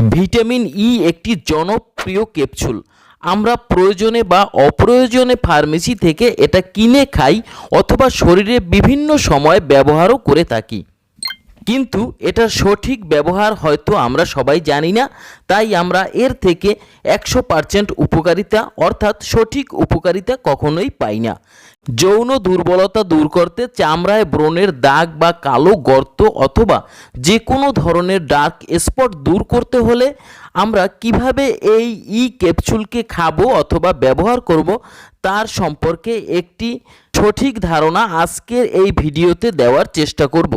Vitamin E একটি জনপ্রিয় capsule. আমরা প্রয়োজনে বা অপ্রয়োজনে ফার্মেসি থেকে এটা কিনে খাই অথবা শরীরে বিভিন্ন সময় ব্যবহারও করে থাকি, কিন্তু এটার সঠিক ব্যবহার হয়তো আমরা সবাই জানি না। তাই আমরা এর থেকে 100% উপকারিতা অর্থাৎ সঠিক উপকারিতা কখনোই পাই না। যৌন দুর্বলতা দূর করতে, চামড়ায় ব্রণের দাগ বা কালো গর্ত অথবা যে কোনো ধরনের ডার্ক স্পট দূর করতে হলে আমরা কিভাবে এই ক্যাপসুলকে খাবো অথবা ব্যবহার করব তার সম্পর্কে একটি সঠিক ধারণা আজকের এই ভিডিওতে দেওয়ার চেষ্টা করব।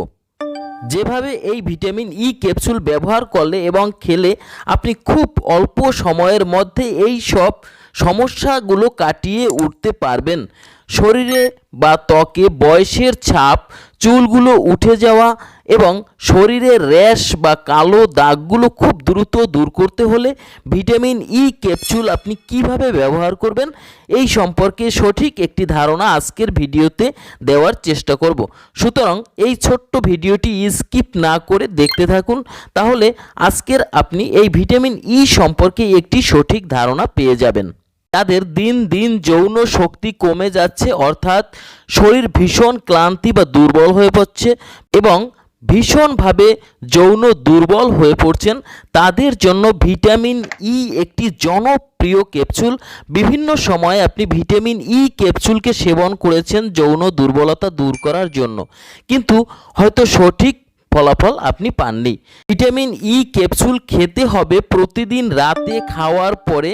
যেভাবে এই ভিটামিন ই ক্যাপসুল ব্যবহার করলে এবং খেলে আপনি খুব অল্প সময়ের মধ্যে এই সব সমস্যাগুলো কাটিয়ে উঠতে পারবেন। শরীরে বা ত্বকে বয়সের ছাপ, চুলগুলো উঠে যাওয়া এবং শরীরে র্যাশ বা কালো দাগগুলো খুব দ্রুত দূর করতে হলে ভিটামিন ই ক্যাপসুল আপনি কিভাবে ব্যবহার করবেন এই সম্পর্কে সঠিক একটি ধারণা আজকের ভিডিওতে দেওয়ার চেষ্টা করব। সুতরাং এই ছোট্ট ভিডিওটি স্কিপ না করে দেখতে থাকুন, তাহলে আজকের আপনি এই ভিটামিন ই সম্পর্কে একটি সঠিক ধারণা পেয়ে যাবেন। তাদের দিন দিন যৌন শক্তি কমে যাচ্ছে, অর্থাৎ শরীর ভীষণ ক্লান্তি বা দুর্বল হয়ে পড়ছে এবং ভীষণভাবে যৌন দুর্বল হয়ে পড়ছেন, তাদের জন্য ভিটামিন ই একটি জনপ্রিয় ক্যাপসুল। বিভিন্ন সময়ে আপনি ভিটামিন ই ক্যাপসুলকে সেবন করেছেন যৌন দুর্বলতা দূর করার জন্য, কিন্তু হয়তো সঠিক ফলাফল আপনি পাননি। ভিটামিন ই ক্যাপসুল খেতে হবে প্রতিদিন রাতে খাওয়ার পরে,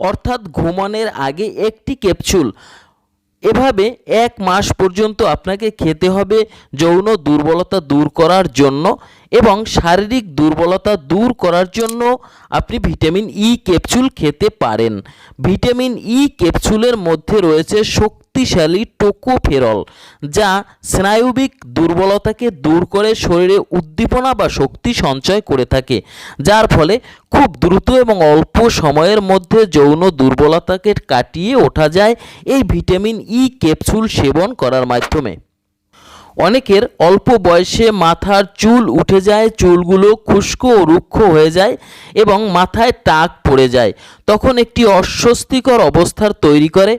অর্থাৎ ঘুমানোর আগে একটি ক্যাপসুল। এভাবে 1 মাস পর্যন্ত আপনাকে খেতে হবে যৌন দুর্বলতা দূর করার জন্য, এবং শারীরিক দুর্বলতা দূর করার জন্য আপনি ভিটামিন ই ক্যাপসুল খেতে পারেন। ভিটামিন ই ক্যাপসুলের মধ্যে রয়েছে শক্তিশালী টোকোফেরল, যা স্নায়বিক দুর্বলতাকে দূর করে শরীরে উদ্দীপনা বা শক্তি সঞ্চয় করে থাকে, যার ফলে খুব দ্রুত এবং অল্প সময়ের মধ্যে যৌন দুর্বলতাকে কাটিয়ে ওঠা যায় এই ভিটামিন ই ক্যাপসুল সেবন করার মাধ্যমে। অনেকের অল্প বয়সে মাথার চুল উঠে যায়, চুলগুলো খুস্কো ও রুক্ষ হয়ে যায় এবং মাথায় টাক পড়ে যায়, তখন একটি অস্বস্তিকর অবস্থার তৈরি করে।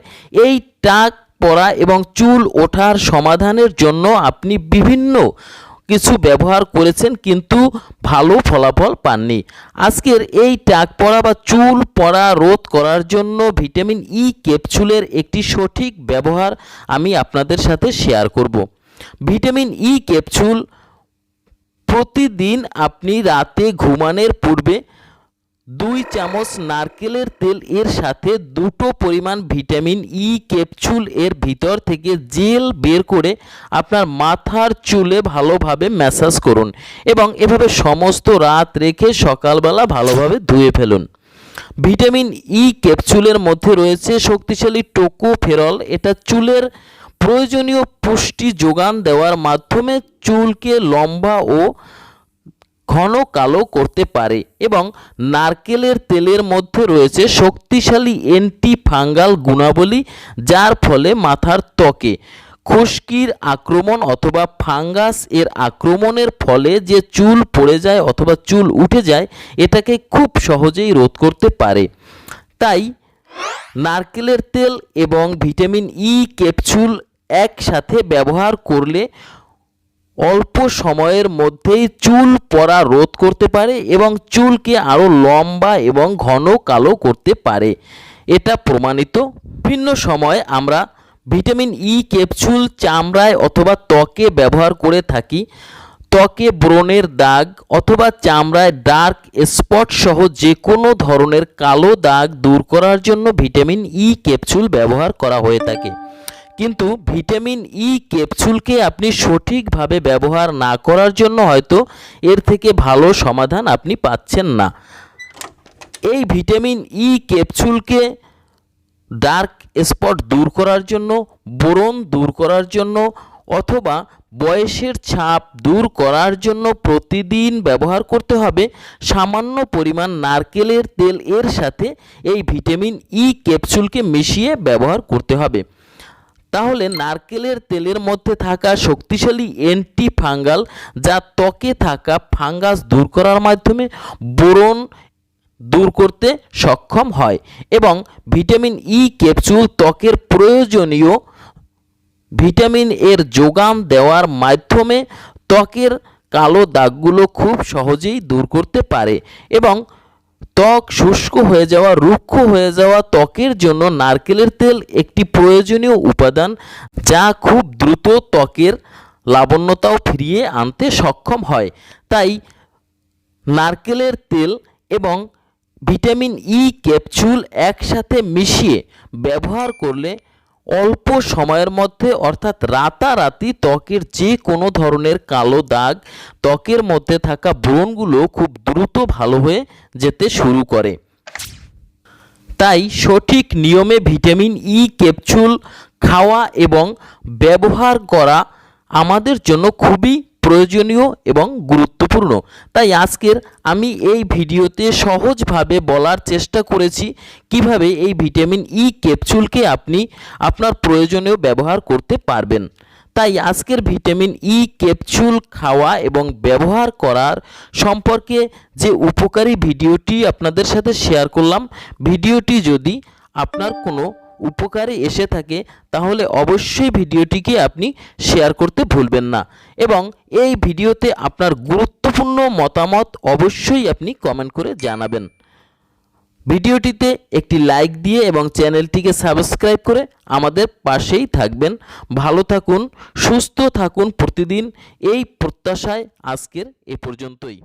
এই টাক পড়া এবং চুল ওঠার সমাধানের জন্য আপনি বিভিন্ন কিছু ব্যবহার করেছেন কিন্তু ভালো ফলাফল পাননি। আজকের এই টাক পড়া বা চুল পড়া রোধ করার জন্য ভিটামিন ই ক্যাপসুলের একটি সঠিক ব্যবহার আমি আপনাদের সাথে শেয়ার করব। ভিটামিন ই ক্যাপসুল প্রতিদিন আপনি রাতে ঘুমানোর পূর্বে 2 চামচ নারকেলের তেল এর সাথে 2টো পরিমাণ ভিটামিন ই ক্যাপসুল এর ভিতর থেকে জেল বের করে আপনার মাথার চুলে ভালোভাবে ম্যাসাজ করুন এবং এভাবে সমস্ত রাত রেখে সকালবেলা ভালোভাবে ধুয়ে ফেলুন। ভিটামিন ই ক্যাপসুলের মধ্যে রয়েছে শক্তিশালী টোকোফেরল। এটা চুলের প্রয়োজনীয় পুষ্টি যোগান দেওয়ার মাধ্যমে চুলকে লম্বা ও ঘন কালো করতে পারে, এবং নারকেলের তেলের মধ্যে রয়েছে শক্তিশালী অ্যান্টি ফাঙ্গাল গুণাবলী, যার ফলে মাথার ত্বকে খুশকির আক্রমণ অথবা ফাঙ্গাস এর আক্রমণের ফলে যে চুল পড়ে যায় অথবা চুল উঠে যায় এটাকে খুব সহজেই রোধ করতে পারে। তাই নারকেলের তেল এবং ভিটামিন ই ক্যাপসুল একসাথে ব্যবহার করলে অল্প সময়ের মধ্যেই চুল পড়া রোধ করতে পারে এবং চুলকে আরও লম্বা এবং ঘন কালো করতে পারে, এটা প্রমাণিত। বিভিন্ন সময় আমরা ভিটামিন ই ক্যাপসুল চামড়ায় অথবা ত্বকে ব্যবহার করে থাকি। ত্বকে ব্রণের দাগ অথবা চামড়ায় ডার্ক স্পট সহ যে কোনো ধরনের কালো দাগ দূর করার জন্য ভিটামিন ই ক্যাপসুল ব্যবহার করা হয়ে থাকে, কিন্তু ভিটামিন ই ক্যাপসুলকে আপনি সঠিকভাবে ব্যবহার না করার জন্য হয়তো এর থেকে ভালো সমাধান আপনি পাচ্ছেন না। এই ভিটামিন ই ক্যাপসুলকে ডার্ক স্পট দূর করার জন্য, ব্রণ দূর করার জন্য অথবা বয়সের ছাপ দূর করার জন্য প্রতিদিন ব্যবহার করতে হবে সামান্য পরিমাণ নারকেলের তেল এর সাথে এই ভিটামিন ই ক্যাপসুলকে মিশিয়ে ব্যবহার করতে হবে। তাহলে নারকেলের তেলের মধ্যে থাকা শক্তিশালী অ্যান্টি ফাঙ্গাল, যা ত্বকে থাকা ফাঙ্গাস দূর করার মাধ্যমে ব্রণ দূর করতে সক্ষম হয় এবং ভিটামিন ই ক্যাপসুল ত্বকের প্রয়োজনীয় ভিটামিন এর যোগান দেওয়ার মাধ্যমে ত্বকের কালো দাগগুলো খুব সহজেই দূর করতে পারে এবং ত্বক শুষ্ক হয়ে যাওয়া, রুক্ষ হয়ে যাওয়া ত্বকের জন্য নারকেলের তেল একটি প্রয়োজনীয় উপাদান, যা খুব দ্রুত ত্বকের লাবণ্যতাও ফিরিয়ে আনতে সক্ষম হয়। তাই নারকেলের তেল এবং ভিটামিন ই ক্যাপসুল একসাথে মিশিয়ে ব্যবহার করলে অল্প সময়ের মধ্যে অর্থাৎ রাতারাতি ত্বকের যে কোনো ধরনের কালো দাগ, ত্বকের মধ্যে থাকা ব্রণগুলো খুব দ্রুত ভালো হয়ে যেতে শুরু করে। তাই সঠিক নিয়মে ভিটামিন ই ক্যাপসুল খাওয়া এবং ব্যবহার করা আমাদের জন্য খুবই প্রয়োজনীয় এবং গুরুত্বপূর্ণ। তাই আজকের আমি এই ভিডিওতে সহজভাবে বলার চেষ্টা করেছি কিভাবে এই ভিটামিন ই ক্যাপসুলকে আপনি আপনার প্রয়োজনীয় ব্যবহার করতে পারবেন। তাই আজকের ভিটামিন ই ক্যাপসুল খাওয়া এবং ব্যবহার করার সম্পর্কে যে উপকারী ভিডিওটি আপনাদের সাথে শেয়ার করলাম, ভিডিওটি যদি আপনার কোনো উপকারে এসে থাকে তাহলে অবশ্যই ভিডিওটিকে আপনি শেয়ার করতে ভুলবেন না এবং এই ভিডিওতে আপনার গুরুত্বপূর্ণ মতামত অবশ্যই আপনি কমেন্ট করে জানাবেন। ভিডিওটিতে একটি লাইক দিয়ে এবং চ্যানেলটিকে সাবস্ক্রাইব করে আমাদের পাশেই থাকবেন। ভালো থাকুন, সুস্থ থাকুন প্রতিদিন, এই প্রত্যাশায় আজকের এ পর্যন্তই।